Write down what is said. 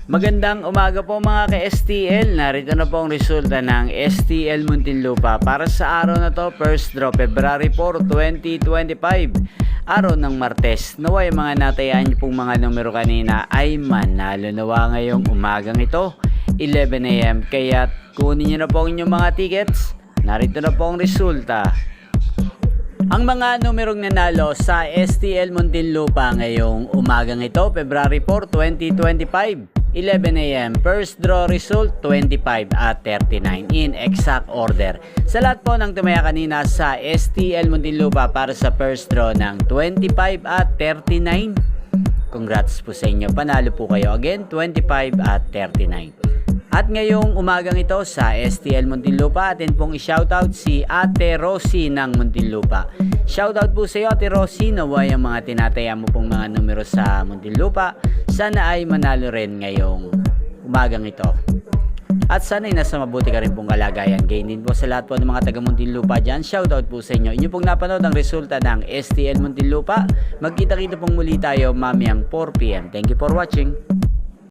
Magandang umaga po mga ka-STL. Narito na po ang resulta ng STL Muntinlupa para sa araw na to, first draw February 4, 2025. Araw ng Martes. Naway mga natayaan niyo pong mga numero kanina ay manalo nawa ngayong umagang ito, 11 AM. Kaya kunin niyo na po ang inyong mga tickets. Narito na po ang resulta. Ang mga numerong nanalo sa STL Muntinlupa ngayong umagang ito, February 4, 2025. 11 AM, first draw result 25 at 39 in exact order. Sa lahat po ng tumaya kanina sa STL Muntinlupa para sa first draw ng 25 at 39, congrats po sa inyo, panalo po kayo again, 25 at 39. At ngayong umagang ito sa STL Muntinlupa, atin pong i-shoutout si Ate Rosie ng Muntinlupa. Shoutout po sa iyo Ate Rosie, naway ang mga tinataya mo pong mga numero sa Muntinlupa, sana ay manalo rin ngayong umagang ito. At sana ay nasa mabuti ka rin pong kalagayan. Gain din po sa lahat po ng mga taga Muntinlupa dyan. Shoutout po sa inyo. Inyo pong napanood ang resulta ng STL Muntinlupa. Magkita-kita pong muli tayo mamayang 4 PM. Thank you for watching.